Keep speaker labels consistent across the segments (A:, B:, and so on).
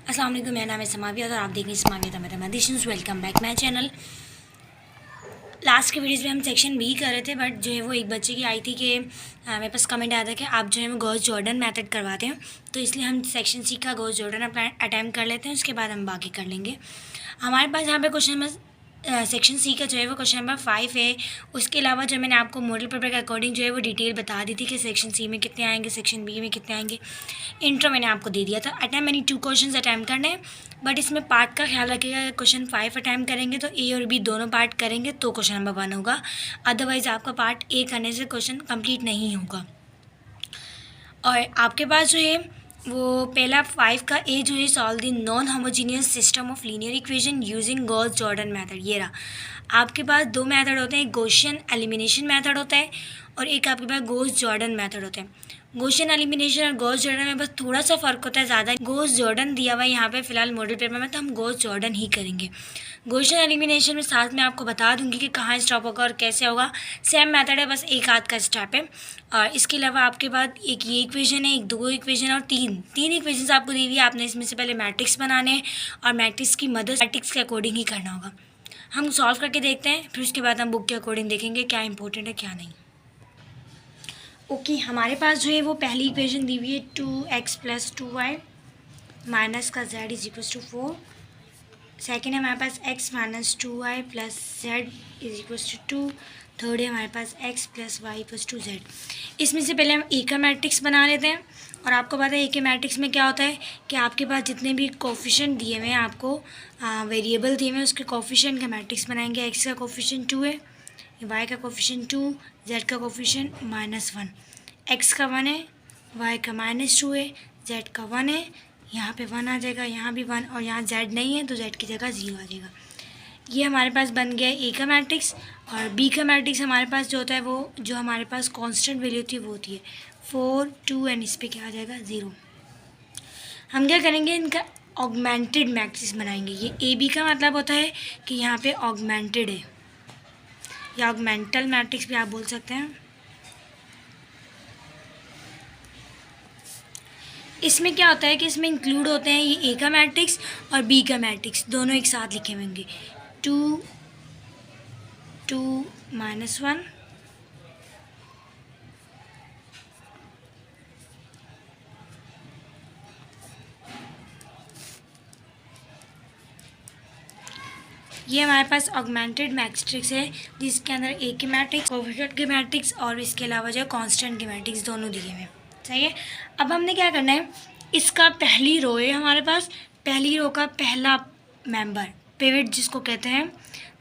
A: अस्सलाम वालेकुम, मेरा नाम है समाविया और आप देख रहे हैं Samavia mathematicians. Welcome back my channel. Last के वीडियोज़ में हम सेक्शन बी कर रहे थे, बट जो है वो एक बच्चे की आई थी कि मेरे पास कमेंट आया था कि आप जो है वो गॉस जॉर्डन मेथड करवाते हैं, तो इसलिए हम सेक्शन सी का गॉस जॉर्डन अटैम्प्ट कर लेते हैं, उसके बाद हम बाकी कर लेंगे। हमारे पास यहाँ पे क्वेश्चन नंबर सेक्शन सी का जो है वो क्वेश्चन नंबर 5 है। उसके अलावा जो मैंने आपको मॉडल पेपर के अकॉर्डिंग जो है वो डिटेल बता दी थी कि सेक्शन सी में कितने आएंगे, सेक्शन बी में कितने आएंगे। इंट्रो मैंने आपको दे दिया था। अटैम्प्ट मैंने 2 क्वेश्चन अटैम्प्ट करने हैं, बट इसमें पार्ट का ख्याल रखिएगा। क्वेश्चन 5 अटैम्प्ट करेंगे तो ए और बी दोनों पार्ट करेंगे तो क्वेश्चन नंबर 1 होगा, अदरवाइज़ आपका पार्ट ए करने से क्वेश्चन कंप्लीट नहीं होगा। और आपके पास जो है वो पहला 5 का ए जो है solve the non homogeneous system of linear equation using Gauss Jordan method. ये रहा। आपके पास 2 मेथड होते हैं, एक गॉसियन एलिमिनेशन मेथड होता है और एक आपके पास गॉस जॉर्डन मेथड होता है। गॉसियन एलिमिनेशन और गॉस जॉर्डन में बस थोड़ा सा फ़र्क होता है ज़्यादा। गॉस जॉर्डन दिया हुआ है यहाँ पे फ़िलहाल मॉडल पेपर में, तो हम गॉस जॉर्डन ही करेंगे। गॉसियन एलिमिनेशन में साथ में आपको बता दूंगी कि कहाँ स्टॉप होगा और कैसे होगा। सेम मेथड है, बस एक आध का स्टेप है। और इसके अलावा आपके पास एक ये इक्वेशन है, एक 2 इक्वेशन और तीन इक्वेशंस आपको दी हुई है। आपने इसमें से पहले मैट्रिक्स बनाने हैं और मैट्रिक्स की मदद मैट्रिक्स के अकॉर्डिंग ही करना होगा। हम सॉल्व करके देखते हैं, फिर उसके बाद हम बुक के अकॉर्डिंग देखेंगे क्या इंपॉर्टेंट है क्या नहीं। ओके, हमारे पास जो है वो पहली इक्वेशन दी हुई है 2x + 2y माइनस का z = 4। सेकेंड है हमारे पास x - 2y + z = 2। थर्ड है हमारे पास x + y = z। इसमें से पहले हम ए का मैट्रिक्स बना लेते हैं। और आपको पता है ए के मैट्रिक्स में क्या होता है कि आपके पास जितने भी कोफिशिएंट दिए हुए हैं, आपको वेरिएबल दिए हुए हैं, उसके कोफिशिएंट का मैट्रिक्स बनाएंगे। x का कोफिशिएंट 2 है, y का कोफिशिएंट 2, z का कोफिशिएंट -1। x का 1 है, y का -2 है, z का 1 है। यहाँ पे 1 आ जाएगा, यहाँ भी 1, और यहाँ z नहीं है तो z की जगह 0 आ जाएगा। ये हमारे पास बन गया है ए का मैट्रिक्स। और बी का मैट्रिक्स हमारे पास जो होता है वो जो हमारे पास कांस्टेंट वैल्यू होती है वो होती है 4, 2 एंड इस पर क्या आ जाएगा 0। हम क्या करेंगे, इनका ऑगमेंटेड मैट्रिक्स बनाएंगे। ये ए बी का मतलब होता है कि यहाँ पे ऑगमेंटेड है, या ऑगमेंटल मैट्रिक्स भी आप बोल सकते हैं। इसमें क्या होता है कि इसमें इंक्लूड होते हैं ये ए का मैट्रिक्स और बी का मैट्रिक्स, दोनों एक साथ लिखे होंगे। 2, 2 -1, ये हमारे पास ऑगमेंटेड मैट्रिक्स है जिसके अंदर ए के मैट्रिक्स, कोएफिशिएंट के मैट्रिक्स और इसके अलावा जो है कांस्टेंट के मैट्रिक्स दोनों दिए हुए हैं। सही है। अब हमने क्या करना है, इसका पहली रो है हमारे पास, पहली रो का पहला मेंबर पिवट जिसको कहते हैं,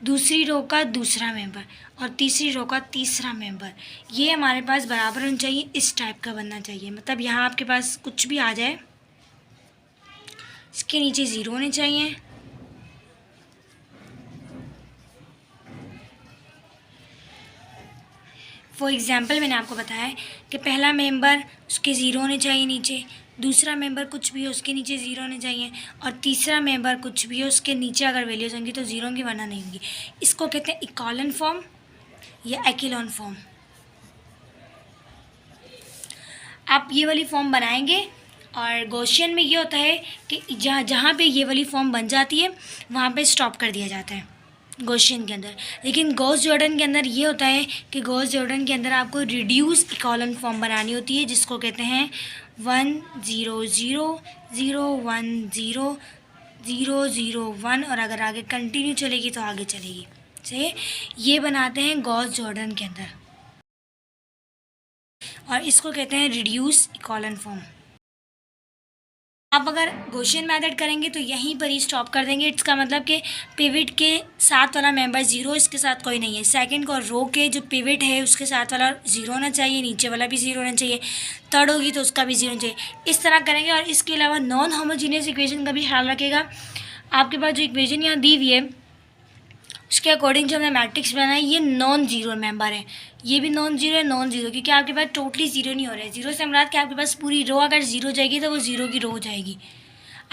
A: दूसरी रो का दूसरा मेंबर और तीसरी रो का तीसरा मेंबर, ये हमारे पास बराबर होना चाहिए, इस टाइप का बनना चाहिए। मतलब यहाँ आपके पास कुछ भी आ जाए, इसके नीचे 0 होने चाहिए। फॉर एग्ज़ाम्पल मैंने आपको बताया है कि पहला मेंबर उसके 0 होने चाहिए नीचे, दूसरा मेंबर कुछ भी हो उसके नीचे 0 होने चाहिए, और तीसरा मेंबर कुछ भी हो उसके नीचे अगर वैल्यूज होंगी तो 0 होंगी वरना नहीं होंगी। इसको कहते हैं इकोलन फॉर्म या एक्लोन फॉर्म। आप ये वाली फॉर्म बनाएंगे और गॉसियन में ये होता है कि जहाँ पे ये वाली फॉर्म बन जाती है वहाँ पे स्टॉप कर दिया जाता है गॉसियन के अंदर। लेकिन गॉस जॉर्डन के अंदर ये होता है कि गॉस जॉर्डन के अंदर आपको रिड्यूस इकोलन फॉर्म बनानी होती है, जिसको कहते हैं 1 0 0 0 1 0 0 0 1, और अगर आगे कंटिन्यू चलेगी तो आगे चलेगी। सही, ये बनाते हैं गॉस जॉर्डन के अंदर और इसको कहते हैं रिड्यूस इकोलन फॉर्म। आप अगर गॉसियन मेथड करेंगे तो यहीं पर ही स्टॉप कर देंगे। इसका मतलब कि पिवट के साथ वाला मेंबर 0, इसके साथ कोई नहीं है। सेकंड को रो के जो पिवट है उसके साथ वाला 0 होना चाहिए, नीचे वाला भी 0 होना चाहिए, थर्ड होगी तो उसका भी 0 होना चाहिए। इस तरह करेंगे। और इसके अलावा नॉन होमोजीनियस इक्वेशन का भी ख्याल रखेगा। आपके पास जो इक्वेशन यहाँ दी हुई है उसके अकॉर्डिंग जो हमने मैट्रिक्स बनाया है ये नॉन जीरो मेंबर है, ये भी नॉन जीरो है, नॉन जीरो, क्योंकि आपके पास टोटली जीरो नहीं हो रहा है। जीरो से मुराद कि आपके पास पूरी रो अगर जीरो जाएगी तो वो जीरो की रो हो जाएगी।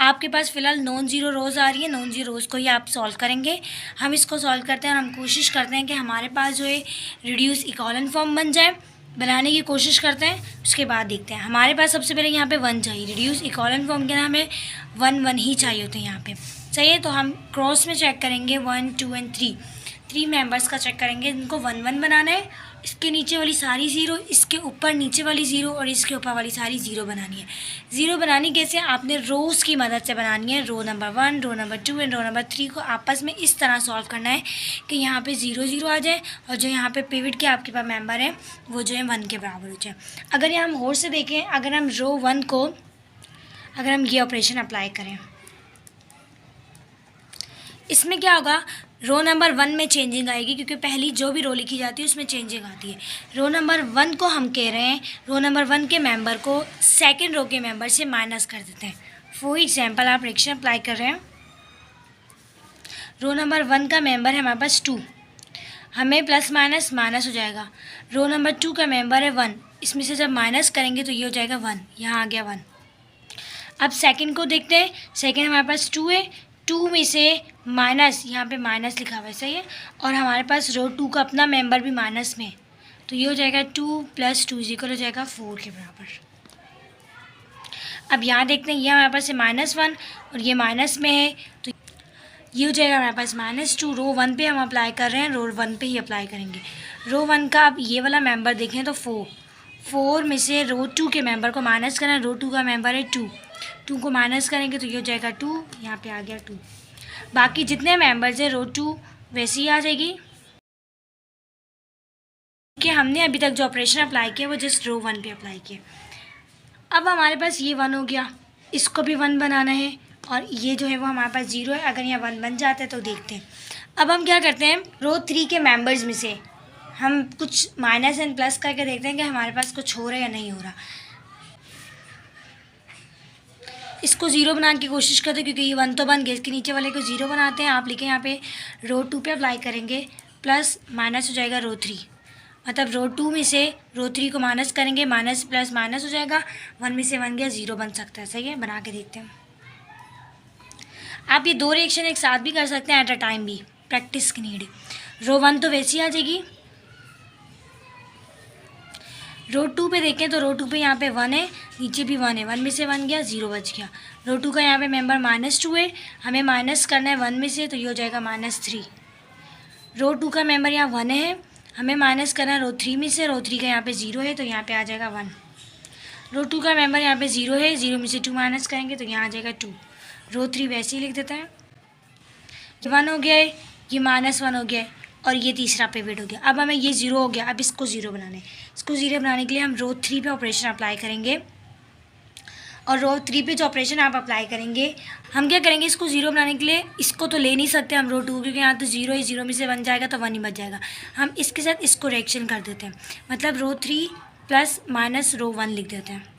A: आपके पास फ़िलहाल नॉन जीरो रोज़ आ रही है, नॉन जीरो रोज़ को ही आप सॉल्व करेंगे। हम इसको सॉल्व करते हैं और हम कोशिश करते हैं कि हमारे पास जो है रिड्यूस इकोलन फॉर्म बन जाए बनाने की कोशिश करते हैं, उसके बाद देखते हैं। हमारे पास सबसे पहले यहाँ पे 1 चाहिए, रिड्यूस इक्वल फॉर्म के ना हमें 1 ही चाहिए होते हैं यहाँ पे। सही है, तो हम क्रॉस में चेक करेंगे 1 2 एंड 3 मेंबर्स का चेक करेंगे। इनको 1 बनाना है, इसके नीचे वाली सारी 0, इसके ऊपर नीचे वाली 0 और इसके ऊपर वाली सारी 0 बनानी है। 0 बनानी कैसे, आपने रोज़ की मदद से बनानी है। Row number 1, row number 2 and row number 3 को आपस में इस तरह सॉल्व करना है कि यहाँ पे 0 0 आ जाए और जो यहाँ पे पिवट के आपके पास मेंबर है वो जो है 1 के बराबर हो जाए। अगर यहाँ हम और से देखें, अगर हम रो 1 को अगर हम ये ऑपरेशन अप्लाई करें, इसमें क्या होगा, रो नंबर 1 में चेंजिंग आएगी, क्योंकि पहली जो भी रो लिखी जाती है उसमें चेंजिंग आती है। रो नंबर 1 को हम कह रहे हैं, रो नंबर 1 के मेंबर को सेकंड रो के मेंबर से माइनस कर देते हैं। फॉर एग्जांपल आप रिएक्शन अप्लाई कर रहे हैं, रो नंबर 1 का मेंबर है हमारे पास 2, हमें प्लस माइनस माइनस हो जाएगा। रो नंबर 2 का मेंबर है 1, इसमें से जब माइनस करेंगे तो ये हो जाएगा 1, यहाँ आ गया 1। अब सेकंड को देखते हैं, सेकंड हमारे पास 2 है, 2 में से माइनस, यहाँ पे माइनस लिखा हुआ है, सही है, और हमारे पास रो 2 का अपना मेंबर भी माइनस में, तो ये हो जाएगा 2 + 2 इक्वल हो जाएगा 4 के बराबर। अब यहाँ देखते हैं, ये हमारे पास है -1 और ये माइनस में है, तो ये हो जाएगा हमारे पास -2। रो 1 पे हम अप्लाई कर रहे हैं, रो 1 पे ही अप्लाई करेंगे। रो 1 का अब ये वाला मेंबर देखें तो 4 में से रो 2 के मेंबर को माइनस करना है। रो 2 का मेंबर है 2 को माइनस करेंगे तो ये हो जाएगा 2, यहाँ पे आ गया 2। बाकी जितने मेंबर्स हैं रो 2 वैसे ही आ जाएगी, कि हमने अभी तक जो ऑपरेशन अप्लाई किया वो जस्ट रो 1 पे अप्लाई किया। अब हमारे पास ये 1 हो गया, इसको भी 1 बनाना है, और ये जो है वो हमारे पास 0 है। अगर यहाँ 1 बन जाता है तो देखते हैं। अब हम क्या करते हैं, रो 3 के मेंबर्स में से हम कुछ माइनस एंड प्लस करके देखते हैं कि हमारे पास कुछ हो रहा है या नहीं हो रहा। इसको 0 बनाने की कोशिश करते हैं, क्योंकि ये 1 तो बन गया, इसके नीचे वाले को 0 बनाते हैं। आप लिखें यहाँ पे रो 2 पे अप्लाई करेंगे, प्लस माइनस हो जाएगा रो 3, मतलब रो 2 में से रो 3 को माइनस करेंगे, माइनस प्लस माइनस हो जाएगा, 1 में से 1 गया, 0 बन सकता है। सही है, बना के देखते हैं। आप ये 2 रिएक्शन एक साथ भी कर सकते हैं एट अ टाइम भी, प्रैक्टिस की नीड है। रो 1 तो वैसी आ जाएगी। रो 2 पे देखें तो रो 2 पे यहाँ पे 1 है, नीचे भी 1 है, 1 में से 1 गया, 0 बच गया। रो 2 का यहाँ पे मेंबर -2 है, हमें माइनस करना है 1 में से, तो ये हो जाएगा -3। रो 2 का मेंबर यहाँ 1 है, हमें माइनस करना है रो 3 में से, रो 3 का यहाँ पे 0 है, तो यहाँ पे आ जाएगा 1। रो 2 का मेंबर यहाँ पे 0 है, 0 में से 2 माइनस करेंगे तो यहाँ आ जाएगा 2। रो 3 वैसे ही लिख देता है। 1 हो गया है, ये -1 हो गया है, और ये तीसरा पिवट हो गया। अब हमें ये 0 हो गया, अब इसको 0 बनाना है। इसको 0 बनाने के लिए हम रो 3 पे ऑपरेशन अप्लाई करेंगे, और रो 3 पे जो ऑपरेशन आप अप्लाई करेंगे, हम क्या करेंगे, इसको 0 बनाने के लिए इसको तो ले नहीं सकते हम रो 2, क्योंकि यहाँ तो 0 ही, 0 में से 1 जाएगा तो 1 ही बच जाएगा। हम इसके साथ इसको रिएक्शन कर देते हैं, मतलब रो 3 प्लस माइनस रो 1 लिख देते हैं।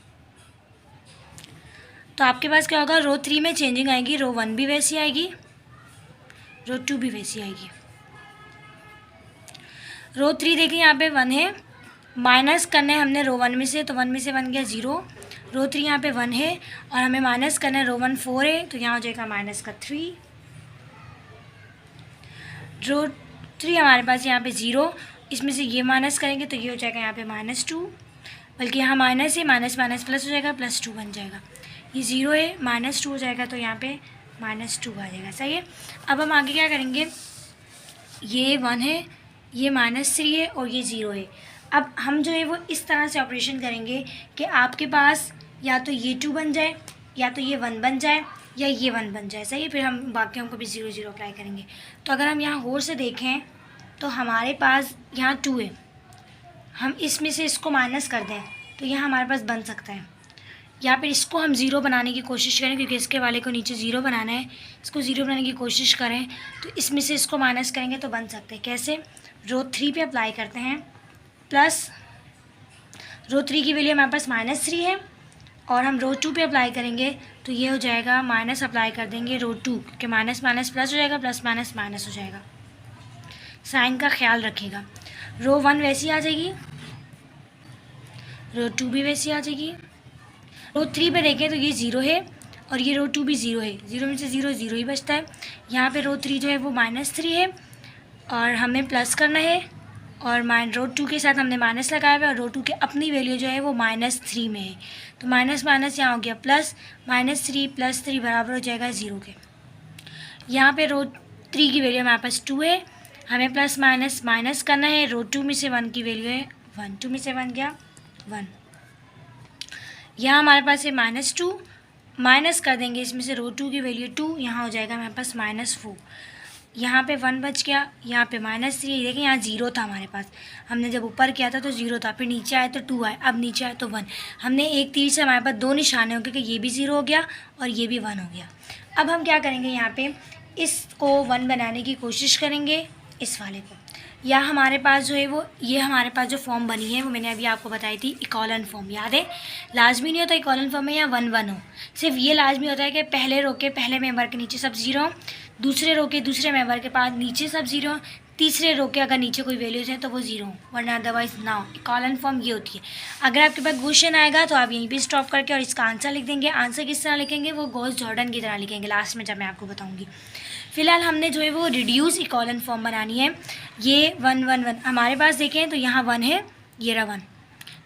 A: तो आपके पास क्या होगा, रो 3 में चेंजिंग आएगी, रो 1 भी वैसी आएगी, रो 2 भी वैसी आएगी। रो 3 देखिए यहाँ पे 1 है, माइनस करना है हमने रो 1 में से, तो 1 में से 1 गया 0। रो 3 यहाँ पे 1 है और हमें माइनस करना है, रो 1 4 है, तो यहाँ हो जाएगा -3। रो 3 हमारे पास यहाँ पे 0, इसमें से ये माइनस करेंगे तो ये हो जाएगा यहाँ पे -2, बल्कि यहाँ माइनस है, माइनस माइनस प्लस हो जाएगा, +2 बन जाएगा। ये 0 है, -2 हो जाएगा, तो यहाँ पे -2 आ जाएगा। सही है। अब हम आगे क्या करेंगे, ये 1 है, ये -3 है और ये 0 है। अब हम जो है वो इस तरह से ऑपरेशन करेंगे कि आपके पास या तो ये 2 बन जाए, या तो ये 1 बन जाए, या ये 1 बन जाए। सही है। फिर हम बाकियों को भी 0 0 अप्लाई करेंगे। तो अगर हम यहाँ और से देखें तो हमारे पास यहाँ 2 है, हम इसमें से इसको माइनस कर दें तो यहाँ हमारे पास बन सकता है, या फिर इसको हम 0 बनाने की कोशिश करें, क्योंकि इसके वाले को नीचे 0 बनाना है, इसको 0 बनाने की कोशिश करें तो इसमें से इसको माइनस करेंगे तो बन सकते हैं। कैसे, रो 3 पे अप्लाई करते हैं, प्लस रो 3 की वैल्यू हमारे पास -3 है, और हम रो 2 पे अप्लाई करेंगे तो ये हो जाएगा, माइनस अप्लाई कर देंगे रो 2, क्योंकि माइनस माइनस प्लस हो जाएगा, प्लस माइनस माइनस हो जाएगा। साइन का ख्याल रखिएगा। रो 1 वैसी आ जाएगी, रो 2 भी वैसी आ जाएगी। रो 3 पे देखें तो ये 0 है और ये रो 2 भी 0 है, 0 में से 0 0 ही बचता है। यहाँ पे रो 3 जो है वो -3 है और हमें प्लस करना है, और रो 2 के साथ हमने माइनस लगाया हुआ है और रो 2 की अपनी वैल्यू जो है वो -3 में है। तो माइनस माइनस यहाँ हो गया प्लस, -3 + 3 बराबर हो जाएगा 0 के। यहाँ पे रो 3 की वैल्यू हमारे पास 2 है, हमें प्लस माइनस माइनस करना है। रो 2 में से 1 की वैल्यू है 1, 2 में से 1 गया 1। यहाँ हमारे पास है -2, माइनस कर देंगे इसमें से रो 2 की वैल्यू 2, यहाँ हो जाएगा हमारे पास -4। यहाँ पे 1 बच गया, यहाँ पे -3। देखिए यहाँ 0 था हमारे पास, हमने जब ऊपर किया था तो 0 था, फिर नीचे आए तो 2 आए, अब नीचे आए तो 1। हमने एक तीर से हमारे पास 2 निशाने हो गए कि ये भी 0 हो गया और ये भी 1 हो गया। अब हम क्या करेंगे, यहाँ पे इसको 1 बनाने की कोशिश करेंगे, इस वाले को। या हमारे पास जो है वो ये हमारे पास जो फॉर्म बनी है वो मैंने अभी आपको बताई थी, इकोलन फॉर्म, याद है। लाजमी नहीं होता इकोलन फॉर्म में या 1 1 हो, सिर्फ ये लाजमी होता है कि पहले रो के पहले मेंबर के नीचे सब 0, दूसरे रो के दूसरे मेंबर के पास नीचे सब 0, तीसरे रो के अगर नीचे कोई वैल्यूज हैं तो वो 0, वरना अदरवाइज ना हो। इकोलन फॉर्म ये होती है। अगर आपके पास क्वेश्चन आएगा तो आप यहीं पे स्टॉप करके और इसका आंसर लिख देंगे। आंसर किस तरह लिखेंगे, वो गॉस जॉर्डन की तरह लिखेंगे लास्ट में जब मैं आपको बताऊँगी। फिलहाल हमने जो है वो रिड्यूस इकोलन फॉर्म बनानी है। ये 1 1 1 हमारे पास देखें तो यहाँ 1 है, ये रहा 1,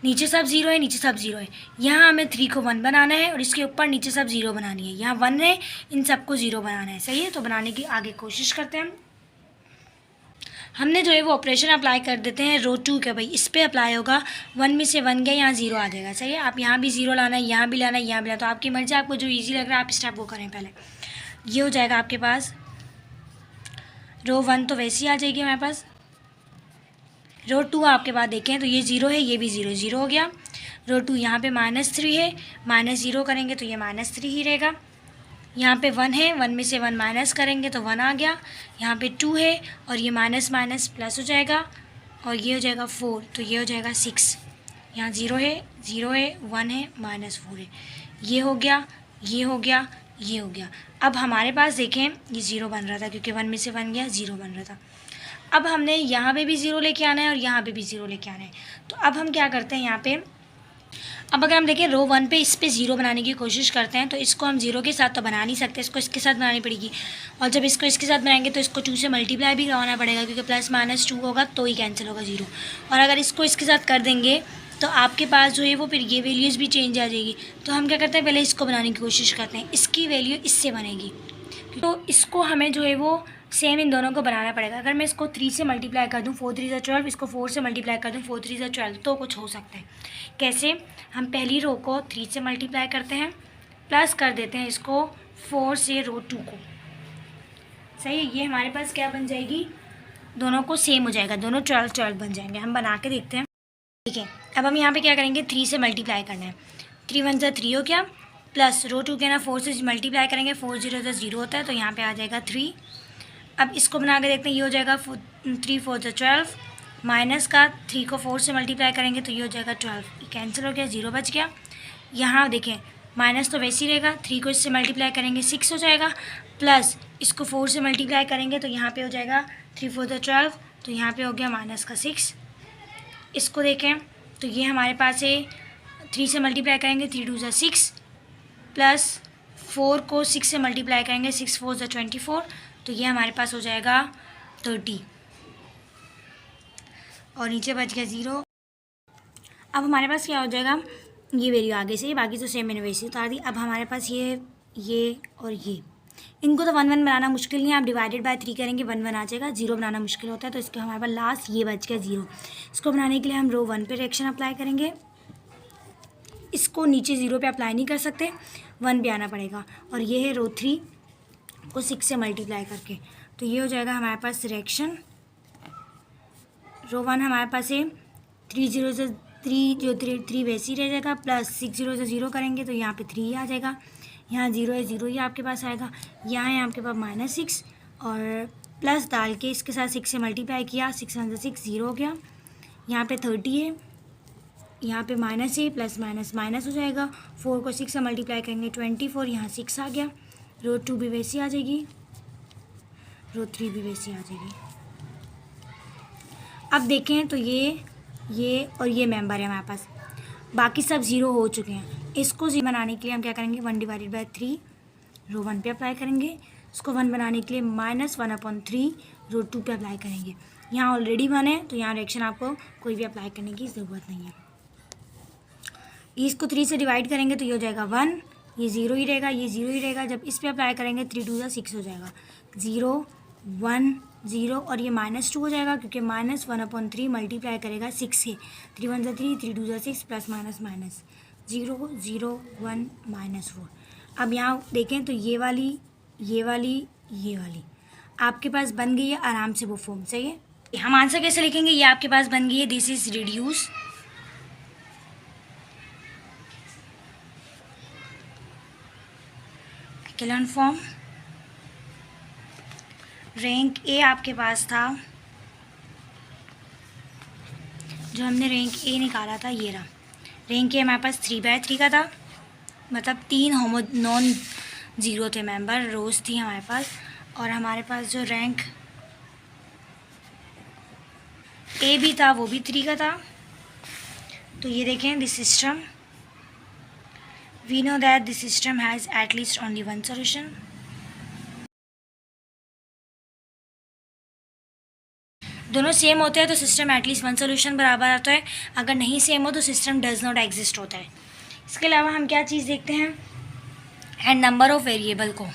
A: नीचे सब 0 है, नीचे सब 0 है। यहाँ हमें 3 को 1 बनाना है और इसके ऊपर नीचे सब 0 बनानी है। यहाँ 1 है, इन सबको 0 बनाना है, सही है। तो बनाने की आगे कोशिश करते हैं। हमने जो है वो ऑपरेशन अप्लाई कर देते हैं रो 2 के, भाई इस पर अप्लाई होगा। 1 में से 1 गया, यहाँ 0 आ जाएगा, सही है। आप यहाँ भी 0 लाना है, यहाँ भी लाना है, यहाँ भी लाना, तो आपकी मर्जी, आपको जो ईजी लग रहा है आप स्टेप वो करें पहले। ये हो जाएगा आपके पास रो 1, तो वैसे ही आ जाएगी हमारे पास। रो 2 आपके पास देखें तो ये 0 है, ये भी 0 0 हो गया। रो 2 यहाँ पे -3 है, -0 करेंगे तो ये -3 ही रहेगा। यहाँ पे 1 है, 1 में से 1 माइनस करेंगे तो 1 आ गया। यहाँ पे 2 है और ये माइनस माइनस प्लस हो जाएगा और ये हो जाएगा 4, तो ये हो जाएगा 6। यहाँ 0 है, 0 है, 1 है, -4 है। ये हो गया, ये हो गया, ये हो गया। अब हमारे पास देखें ये 0 बन रहा था क्योंकि 1 में से 1 गया, 0 बन रहा था। अब हमने यहाँ पे भी 0 लेके आना है और यहाँ पे भी 0 लेके आना है। तो अब हम क्या करते हैं यहाँ पे, अब अगर हम देखें रो 1 पे इस पे 0 बनाने की कोशिश करते हैं तो इसको हम 0 के साथ तो बना नहीं सकते, इसको इसके साथ बनानी पड़ेगी। और जब इसको इसके साथ बनाएंगे तो इसको 2 से मल्टीप्लाई भी करवाना पड़ेगा क्योंकि +-2 होगा तो ही कैंसिल होगा 0। और अगर इसको इसके साथ कर देंगे तो आपके पास जो है वो फिर ये वैल्यूज़ भी चेंज आ जाएगी। तो हम क्या करते हैं, पहले इसको बनाने की कोशिश करते हैं, इसकी वैल्यू इससे बनेगी। तो इसको हमें जो है वो सेम इन दोनों को बनाना पड़ेगा। अगर मैं इसको 3 से मल्टीप्लाई कर दूँ, 4 3 12, इसको 4 से मल्टीप्लाई कर दूँ, 4 3 12, तो कुछ हो सकता है। कैसे, हम पहली रो को 3 से मल्टीप्लाई करते हैं, प्लस कर देते हैं इसको 4 से रो 2 को, सही है। ये हमारे पास क्या बन जाएगी, दोनों को सेम हो जाएगा, दोनों 12 12 बन जाएंगे। हम बना के देखते हैं, ठीक है। अब हम यहाँ पे क्या करेंगे, 3 से मल्टीप्लाई करना है। 3 1 ज़ा 3 हो गया, प्लस रो 2 के ना 4 से मल्टीप्लाई करेंगे, 4 0 ज़ा 0 होता है तो यहाँ पे आ जाएगा 3। अब इसको बना के देखते हैं, ये हो जाएगा 3 4 ज़ा 12, माइनस का 3 को 4 से मल्टीप्लाई करेंगे तो ये हो जाएगा 12, कैंसिल हो गया, 0 बच गया। यहाँ देखें माइनस तो वैसे ही रहेगा, 3 को इससे मल्टीप्लाई करेंगे 6 हो जाएगा, प्लस इसको 4 से मल्टीप्लाई करेंगे तो यहाँ पे हो जाएगा 3 4 ज़ा 12, तो यहाँ पे हो गया माइनस का 6। इसको देखें तो ये हमारे पास है, 3 से मल्टीप्लाई करेंगे 3 2 ज़ा 6, प्लस 4 को 6 से मल्टीप्लाई करेंगे 6 4 ज़ा 24, तो ये हमारे पास हो जाएगा 30 और नीचे बच गया 0। अब हमारे पास क्या हो जाएगा, ये वैल्यू आगे से, बाकी तो सेम मैंने वैसे उतार दी। अब हमारे पास ये और ये, इनको तो 1 1 बनाना मुश्किल नहीं है, आप डिवाइडेड बाय 3 करेंगे 1 1 आ जाएगा। 0 बनाना मुश्किल होता है तो इसके हमारे पास लास्ट ये बच गया 0। इसको बनाने के लिए हम रो 1 पे रिएक्शन अप्लाई करेंगे, इसको नीचे 0 पे अप्लाई नहीं कर सकते, 1 पे आना पड़ेगा। और ये है रो 3 को 6 से मल्टीप्लाई करके, तो ये हो जाएगा हमारे पास रिएक्शन। रो 1 हमारे पास है 3 0 से 3 जो 3 वैसे ही रह जाएगा, प्लस 6 0 से 0 करेंगे तो यहाँ पे 3 आ जाएगा। यहाँ 0 है, 0 ही आपके पास आएगा। यहाँ है आपके पास -6 और प्लस डाल के इसके साथ 6 से मल्टीप्लाई किया, 6 1 6 0 हो गया। यहाँ पे 30 है, यहाँ पे माइनस है, प्लस माइनस माइनस हो जाएगा। 4 को 6 से मल्टीप्लाई करेंगे 24, यहाँ 6 आ गया। रो 2 भी वैसी आ जाएगी, रो 3 भी वैसी आ जाएगी। अब देखें तो ये और ये मेंबर है हमारे पास, बाकी सब 0 हो चुके हैं। इसको 0 बनाने के लिए हम क्या करेंगे, 1 डिवाइडेड बाय 3 रो 1 पे अप्लाई करेंगे। इसको 1 बनाने के लिए -1/3 रो 2 पे अप्लाई करेंगे। यहाँ ऑलरेडी 1 है तो यहाँ रिएक्शन आपको कोई भी अप्लाई करने की ज़रूरत नहीं है। इसको 3 से डिवाइड करेंगे तो ये हो जाएगा 1, ये 0 ही रहेगा, ये 0 ही रहेगा। जब इस पे अप्लाई करेंगे 3 2 जा 6 हो जाएगा, 0 1 0 और ये -2 हो जाएगा क्योंकि -1/3 मल्टीप्लाई करेगा 6 से, 3 1 जा 3 3 2 जा 6 प्लस माइनस माइनस 0 0 1 -4। अब यहाँ देखें तो ये वाली आपके पास बन गई है आराम से वो फॉर्म। सही है। हम आंसर कैसे लिखेंगे, ये आपके पास बन गई है, this is reduce echelon form. Rank A आपके पास था, जो हमने रैंक ए निकाला था ये रहा। रैंक ए हमारे पास 3/3 का था, मतलब 3 नॉन ज़ीरो थे मेंबर, रोज थी हमारे पास। और हमारे पास जो रैंक ए भी था वो भी 3 का था। तो ये देखें, this system, we know that this system has at least only 1 solution. दोनों सेम होते हैं तो सिस्टम एटलीस्ट 1 सॉल्यूशन बराबर आता है, अगर नहीं सेम हो तो सिस्टम डज नॉट एग्जिस्ट होता है। इसके अलावा हम क्या चीज़ देखते हैं, एंड नंबर ऑफ़ वेरिएबल को।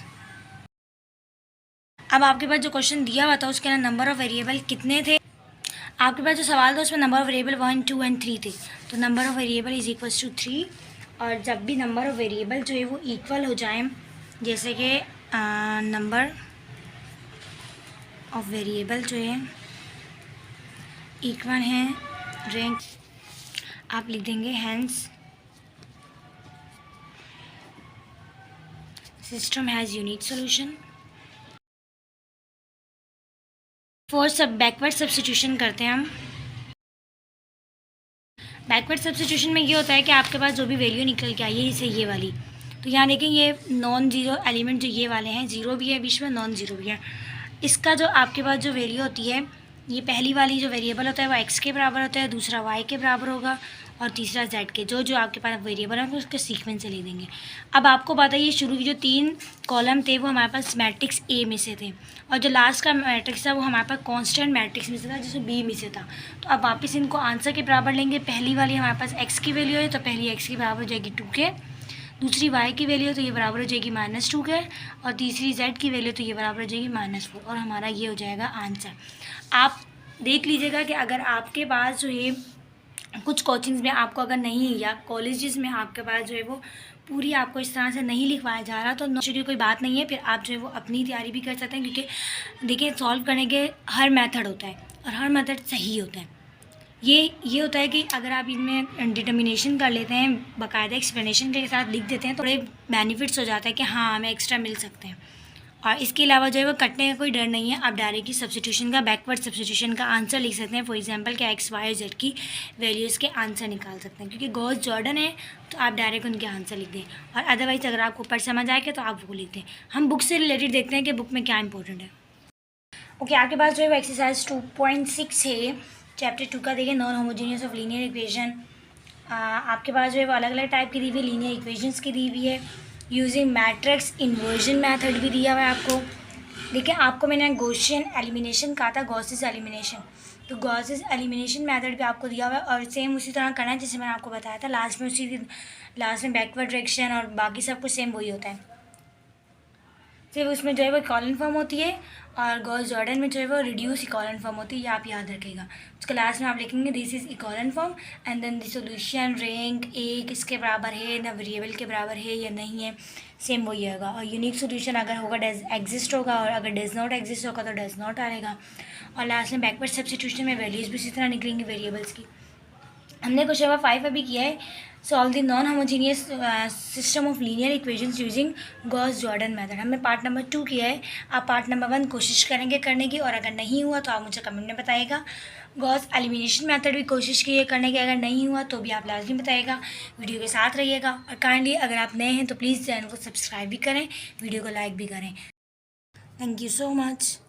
A: अब आपके पास जो क्वेश्चन दिया हुआ था उसके अंदर नंबर ऑफ़ वेरिएबल कितने थे, आपके पास जो सवाल था उसमें नंबर ऑफ़ वेरिएबल 1 2 एंड 3 थे। तो number of variable is equals to 3। और जब भी नंबर ऑफ़ वेरिएबल जो है वो इक्वल हो जाए, जैसे कि नंबर ऑफ़ वेरिएबल जो है इक्वल है रैंक, आप लिख देंगे hence system has unique solution. For सब बैकवर्ड सब्स्टिट्यूशन करते हैं हम। बैकवर्ड सब्स्टिट्यूशन में ये होता है कि आपके पास जो भी वैल्यू निकल के आई है, जैसे ये वाली, तो यहाँ देखें ये नॉन ज़ीरो एलिमेंट जो ये वाले हैं, ज़ीरो भी है बीच में, नॉन ज़ीरो भी है। इसका जो आपके पास जो वैल्यू होती है, ये पहली वाली जो वेरिएबल होता है वो x के बराबर होता है, दूसरा y के बराबर होगा और तीसरा z के। जो जो आपके पास वेरिएबल है उसके सीक्वेंस से ले देंगे। अब आपको बताइए, शुरू की जो 3 कॉलम थे वो हमारे पास मैट्रिक्स ए में से थे, और जो लास्ट का मैट्रिक्स था वो हमारे पास कांस्टेंट मैट्रिक्स में से था, जिसमें बी में से था। तो अब वापस इनको आंसर के बराबर लेंगे। पहली वाली हमारे पास x की वैल्यू है तो पहली x की बराबर हो जाएगी 2 के, दूसरी y की वैल्यू तो ये बराबर हो जाएगी -2 के, और तीसरी z की वैल्यू तो ये बराबर हो जाएगी -4, और हमारा ये हो जाएगा आंसर। आप देख लीजिएगा कि अगर आपके पास जो है कुछ कोचिंग्स में आपको अगर नहीं, या कॉलेजेस में आपके पास जो है वो पूरी आपको इस तरह से नहीं लिखवाया जा रहा, तो नॉट कोई बात नहीं है, फिर आप जो है वो अपनी तैयारी भी कर सकते हैं। क्योंकि देखिए, सॉल्व करने के हर मेथड होता है और हर मेथड सही होता है। ये होता है कि अगर आप इनमें डिटर्मिनेशन कर लेते हैं, बाकायदा एक्सप्लेनेशन के साथ लिख देते हैं, तो बड़े बेनिफिट्स हो जाता है कि हाँ हमें एक्स्ट्रा मिल सकते हैं। और इसके अलावा जो है वो कटने का कोई डर नहीं है, आप डायरेक्टली सब्स्टिट्यूशन का, बैकवर्ड सब्स्टिट्यूशन का आंसर लिख सकते हैं। फॉर एग्जांपल कि x y और z की वैल्यूज़ के आंसर निकाल सकते हैं, क्योंकि गॉस जॉर्डन है तो आप डायरेक्ट उनके आंसर लिख दें। और अदरवाइज़ अगर आपको ऊपर समझ आएगा तो आप वो लिख दें। हम बुक से रिलेटेड देखते हैं कि बुक में क्या इंपॉर्टेंट है। ओके, आपके पास जो है वो एक्सरसाइज 2.6 है, चैप्टर 2 का। देखिए, non homogeneous of linear equation. आपके पास जो है वो अलग अलग टाइप की दी हुई है, लीनियर इक्वेशंस की दी हुई है, यूजिंग मैट्रिक्स इन्वर्जन मेथड भी दिया हुआ है आपको। देखिए, आपको मैंने गॉसियन एलिमिनेशन कहा था, गॉसिस एलिमिनेशन, तो गॉसिस एलिमिनेशन मेथड भी आपको दिया हुआ है, और सेम उसी तरह करना है जैसे मैंने आपको बताया था। लास्ट में बैकवर्ड डायरेक्शन और बाकी सब कुछ सेम वही होता है। सिर्फ उसमें जो है वो इक्वलेंट फॉर्म होती है, और गॉस जॉर्डन में जो है वो रिड्यूस इक्वलेंट फॉर्म होती है, ये आप याद रखिएगा। उसके लास्ट में आप लिखेंगे this is equivalent form, and then the solution rank A किसके बराबर है, ना वेरिएबल के बराबर है या नहीं है, सेम वही होगा। और यूनिक सॉल्यूशन अगर होगा डज एग्जिस्ट होगा, और अगर डज नॉट एग्जिस्ट होगा तो डज नॉट आएगा। और लास्ट में बैकवर्ड सब्स्टिट्यूशन में वैल्यूज़ भी इसी तरह निकलेंगी वेरिएबल्स की। हमने क्वेश्चन नंबर 5 अभी किया है, solve the non homogeneous system of linear equations using Gauss Jordan method. हमने पार्ट नंबर 2 किया है, आप पार्ट नंबर 1 कोशिश करेंगे करने की, और अगर नहीं हुआ तो आप मुझे कमेंट में बताइएगा। गॉस एलिमिनेशन मेथड भी कोशिश कीजिए करने की, अगर नहीं हुआ तो भी आप लाजमी बताइएगा। वीडियो के साथ रहिएगा, और काइंडली अगर आप नए हैं तो प्लीज़ चैनल को सब्सक्राइब भी करें, वीडियो को लाइक भी करें। Thank you so much.